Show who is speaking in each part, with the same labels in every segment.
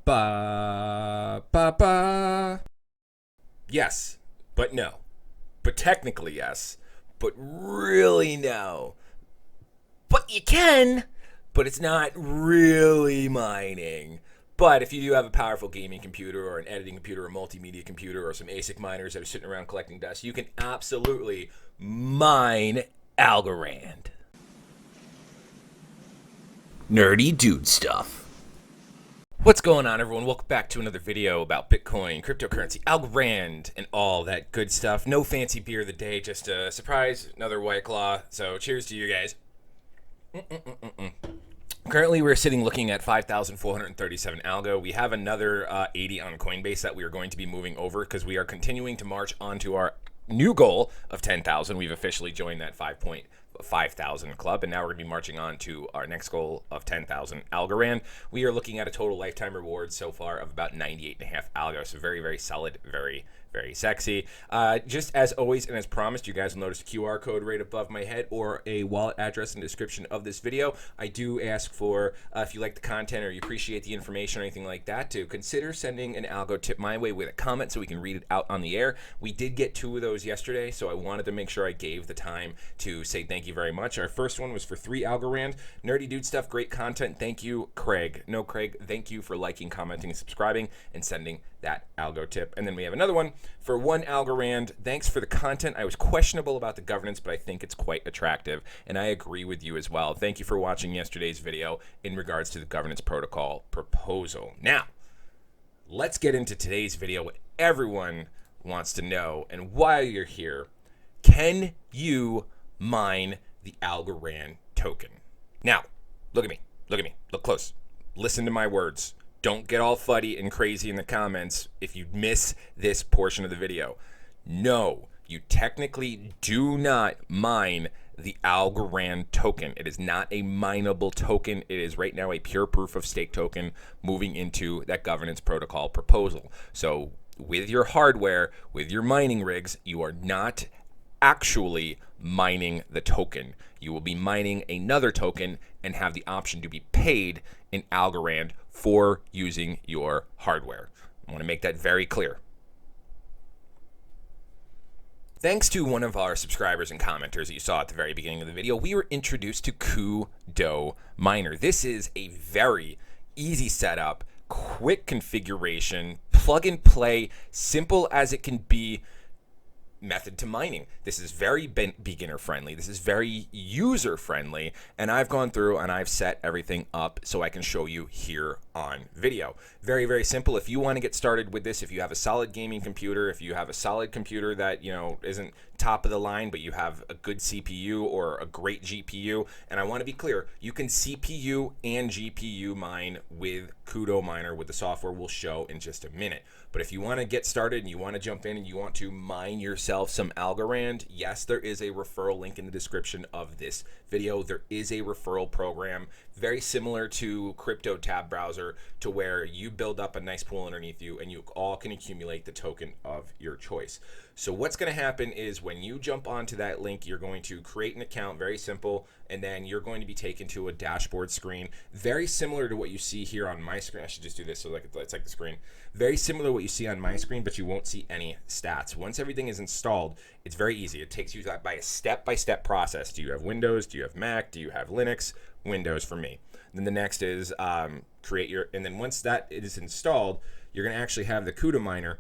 Speaker 1: Ba ba ba. Yes, but no. But technically yes, but really no. But you can, but it's not really mining. But if you do have a powerful gaming computer or an editing computer or a multimedia computer or some ASIC miners that are sitting around collecting dust, you can absolutely mine Algorand. Nerdy dude stuff. What's going on, everyone? Welcome back to another video about Bitcoin, cryptocurrency, Algorand, and all that good stuff. No fancy beer of the day, just a surprise, another White Claw. So cheers to you guys. Currently, we're sitting looking at 5,437 Algo. We have another 80 on Coinbase that we are going to be moving over because we are continuing to march onto our new goal of 10,000. We've officially joined that 5,000 club, and now we're going to be marching on to our next goal of 10,000 Algorand. We are looking at a total lifetime reward so far of about 98.5 Algo, so very, very solid, very sexy. Just as always and as promised, you guys will notice a QR code right above my head or a wallet address in the description of this video. I do ask for, if you like the content or you appreciate the information or anything like that, to consider sending an Algo tip my way with a comment so we can read it out on the air. We did get 2 of those yesterday, so I wanted to make sure I gave the time to say thank you very much. Our first one was for 3 Algorand. Nerdy dude stuff, great content. Thank you, Craig. No, Craig, thank you for liking, commenting, and subscribing and sending that Algo tip. And then we have another one for 1 Algorand. Thanks for the content. I was questionable about the governance, but I think it's quite attractive, and I agree with you as well. Thank you for watching yesterday's video in regards to the governance protocol proposal. Now, let's get into today's video, what everyone wants to know, and while you're here, can you mine the Algorand token? Now, look at me, look close, listen to my words. Don't get all fuddy and crazy in the comments if you miss this portion of the video. No, you technically do not mine the Algorand token. It is not a mineable token. It is right now a pure proof of stake token moving into that governance protocol proposal. So with your hardware, with your mining rigs, you are not actually mining the token. You will be mining another token and have the option to be paid in Algorand for using your hardware. I want to make that very clear. Thanks to one of our subscribers and commenters that you saw at the very beginning of the video, we were introduced to Kudo Miner. This is a very easy setup, quick configuration, plug and play, simple as it can be method to mining. This is very beginner friendly. This is very user friendly, and I've gone through and I've set everything up so I can show you here on video. Very simple. If you want to get started with this, if you have a solid gaming computer, if you have a solid computer that, you know, isn't top of the line, but you have a good CPU or a great GPU, and I want to be clear, you can CPU and GPU mine with Kudo Miner with the software we'll show in just a minute. But if you want to get started and you want to jump in and you want to mine yourself some Algorand, yes, there is a referral link in the description of this video. There is a referral program very similar to Crypto Tab Browser, to where you build up a nice pool underneath you and you all can accumulate the token of your choice. So what's going to happen is when you jump onto that link, you're going to create an account, very simple, and then you're going to be taken to a dashboard screen, very similar to what you see here on my screen. I should just do this so it's like the screen. Very similar to what you see on my screen, but you won't see any stats. Once everything is installed, it's very easy. It takes you by a step-by-step process. Do you have Windows? Do you have Mac? Do you have Linux? Windows for me. Then the next is create your, and then once that is installed, you're going to actually have the Kudo Miner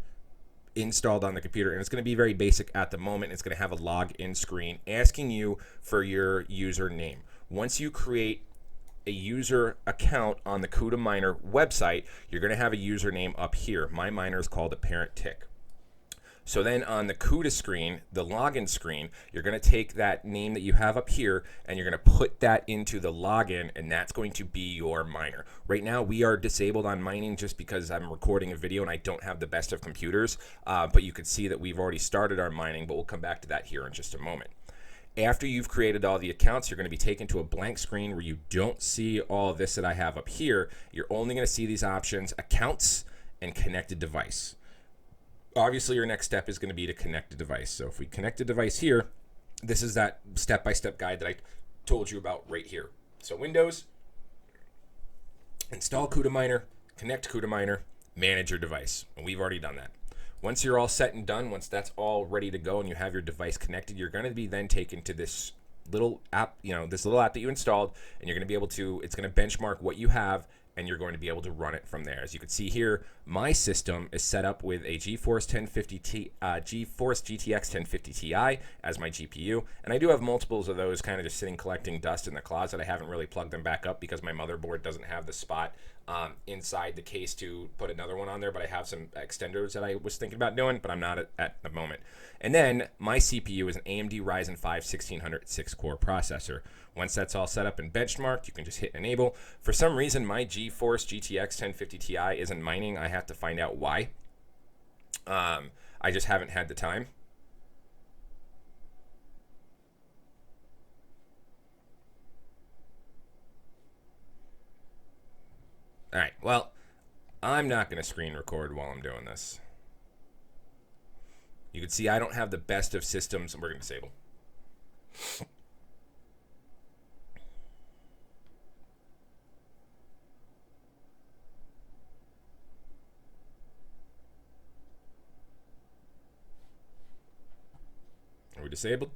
Speaker 1: installed on the computer, and it's going to be very basic at the moment. It's going to have a login screen asking you for your username. Once you create a user account on the Kudo Miner website, you're going to have a username up here. My miner is called Apparent Tick. So then on the Kudo screen, the login screen, you're going to take that name that you have up here and you're going to put that into the login, and that's going to be your miner. Right now we are disabled on mining just because I'm recording a video and I don't have the best of computers, but you can see that we've already started our mining, but we'll come back to that here in just a moment. After you've created all the accounts, you're going to be taken to a blank screen where you don't see all of this that I have up here. You're only going to see these options, accounts and connected device. Obviously, your next step is going to be to connect a device. So if we connect a device here, this is that step-by-step guide that I told you about right here. So Windows, install Kudo Miner, connect CUDA Miner, manage your device. And we've already done that. Once you're all set and done, once that's all ready to go and you have your device connected, you're going to be then taken to this little app, this little app that you installed, and you're going to be able to, it's going to benchmark what you have, and you're going to be able to run it from there. As you can see here, my system is set up with a GeForce GTX 1050 Ti as my GPU, and I do have multiples of those kind of just sitting collecting dust in the closet. I haven't really plugged them back up because my motherboard doesn't have the spot inside the case to put another one on there, but I have some extenders that I was thinking about doing, but I'm not at the moment. And then my CPU is an AMD Ryzen 5 1600 6-core processor. Once that's all set up and benchmarked, you can just hit enable. For some reason, my GeForce GTX 1050 Ti isn't mining. I have to find out why. I just haven't had the time. All right, well, I'm not going to screen record while I'm doing this. You can see I don't have the best of systems. We're going to disable. Are we disabled?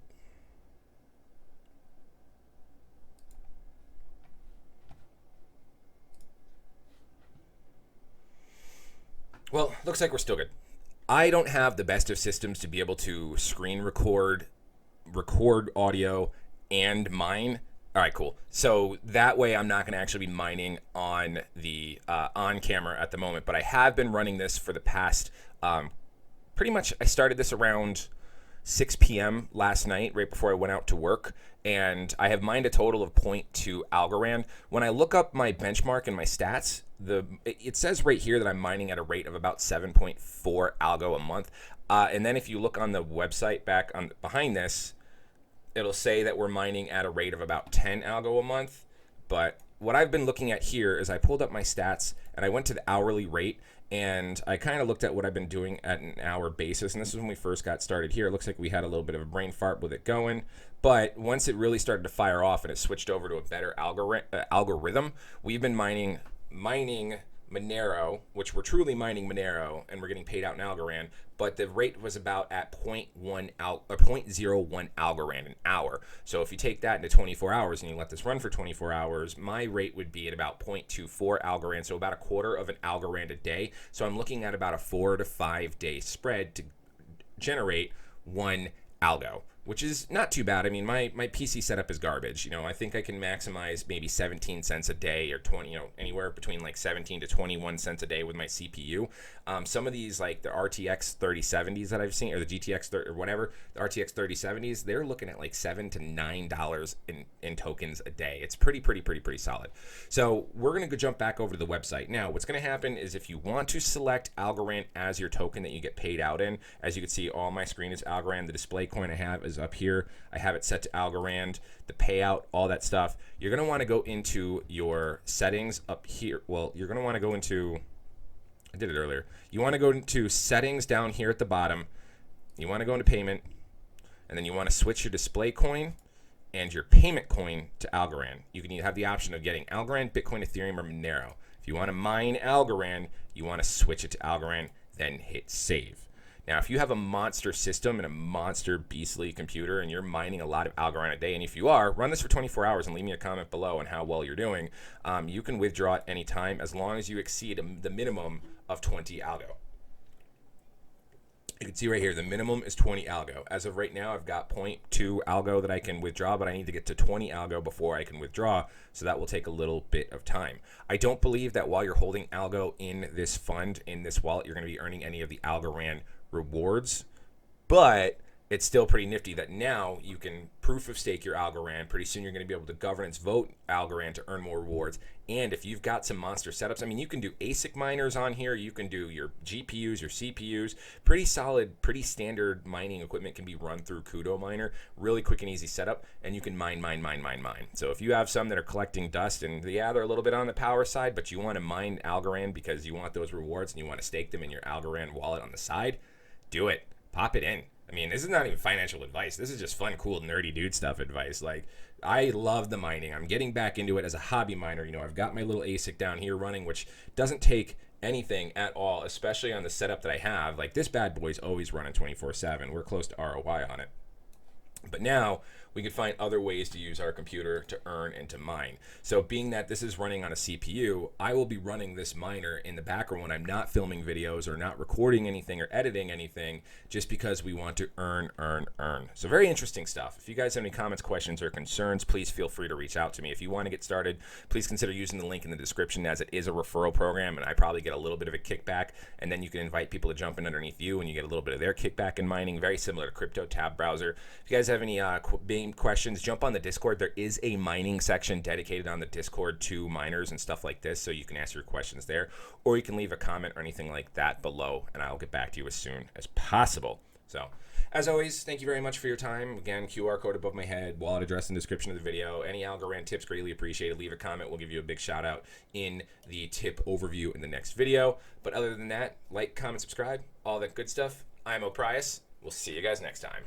Speaker 1: Well, looks like we're still good. I don't have the best of systems to be able to screen record audio, and mine. All right, cool. So that way I'm not going to actually be mining on the on camera at the moment, but I have been running this for the past pretty much. I started this around 6 p.m. last night, right before I went out to work, and I have mined a total of 0.2 Algorand. When I look up my benchmark and my stats, it says right here that I'm mining at a rate of about 7.4 Algo a month. And then if you look on the website back on behind this, it'll say that we're mining at a rate of about 10 Algo a month. But what I've been looking at here is I pulled up my stats and I went to the hourly rate, and I kind of looked at what I've been doing at an hour basis. And this is when we first got started here. It looks like we had a little bit of a brain fart with it going. But once it really started to fire off and it switched over to a better algorithm, we've been mining Monero, which we're truly mining Monero, and we're getting paid out in Algorand, but the rate was about at 0.01 Algorand an hour. So if you take that into 24 hours and you let this run for 24 hours, my rate would be at about 0.24 Algorand, so about a quarter of an Algorand a day. So I'm looking at about a 4 to 5 day spread to generate 1 Algo, which is not too bad. I mean, my PC setup is garbage. I think I can maximize maybe 17 cents a day or 20, anywhere between like 17 to 21 cents a day with my CPU. Some of these, like the RTX 3070s that I've seen, or the GTX or whatever, the RTX 3070s, they're looking at like $7 to $9 in tokens a day. It's pretty solid. So we're going to go jump back over to the website. Now, what's going to happen is if you want to select Algorand as your token that you get paid out in, as you can see, all my screen is Algorand. The display coin I have is up here. I have it set to Algorand, the payout, all that stuff. You're going to want to go into your settings up here. Well, you're going to want to go into, I did it earlier. You want to go into settings down here at the bottom. You want to go into payment, and then you want to switch your display coin and your payment coin to Algorand. You can have the option of getting Algorand, Bitcoin, Ethereum, or Monero. If you want to mine Algorand, you want to switch it to Algorand, then hit save. Now, if you have a monster system and a monster beastly computer and you're mining a lot of Algorand a day, and if you are, run this for 24 hours and leave me a comment below on how well you're doing. You can withdraw at any time as long as you exceed the minimum of 20 Algo. You can see right here, the minimum is 20 Algo. As of right now, I've got 0.2 Algo that I can withdraw, but I need to get to 20 Algo before I can withdraw, so that will take a little bit of time. I don't believe that while you're holding Algo in this fund, in this wallet, you're going to be earning any of the Algorand rewards, but it's still pretty nifty that now you can proof of stake your Algorand. Pretty soon you're going to be able to governance vote Algorand to earn more rewards. And if you've got some monster setups, I mean, you can do ASIC miners on here. You can do your GPUs, your CPUs. Pretty solid, pretty standard mining equipment can be run through CUDA Miner. Really quick and easy setup, and you can mine. So if you have some that are collecting dust, and yeah, they're a little bit on the power side, but you want to mine Algorand because you want those rewards and you want to stake them in your Algorand wallet on the side, do it. Pop it in. I mean, this is not even financial advice. This is just fun, cool, nerdy dude stuff advice. Like, I love the mining. I'm getting back into it as a hobby miner. You know, I've got my little ASIC down here running, which doesn't take anything at all, especially on the setup that I have. Like, this bad boy's always running 24/7. We're close to ROI on it. But now we can find other ways to use our computer to earn and to mine. So being that this is running on a CPU, I will be running this miner in the background when I'm not filming videos or not recording anything or editing anything, just because we want to earn. So very interesting stuff. If you guys have any comments, questions, or concerns, please feel free to reach out to me. If you want to get started, please consider using the link in the description, as it is a referral program, and I probably get a little bit of a kickback, and then you can invite people to jump in underneath you, and you get a little bit of their kickback in mining, very similar to crypto tab browser. If you guys have any questions, jump on the Discord. There is a mining section dedicated on the Discord to miners and stuff like this, so you can ask your questions there, or you can leave a comment or anything like that below, and I'll get back to you as soon as possible. So, as always, thank you very much for your time. Again, QR code above my head, wallet address in the description of the video. Any Algorand tips, greatly appreciated. Leave a comment. We'll give you a big shout out in the tip overview in the next video. But other than that, like, comment, subscribe, all that good stuff. I'm O'Prius. We'll see you guys next time.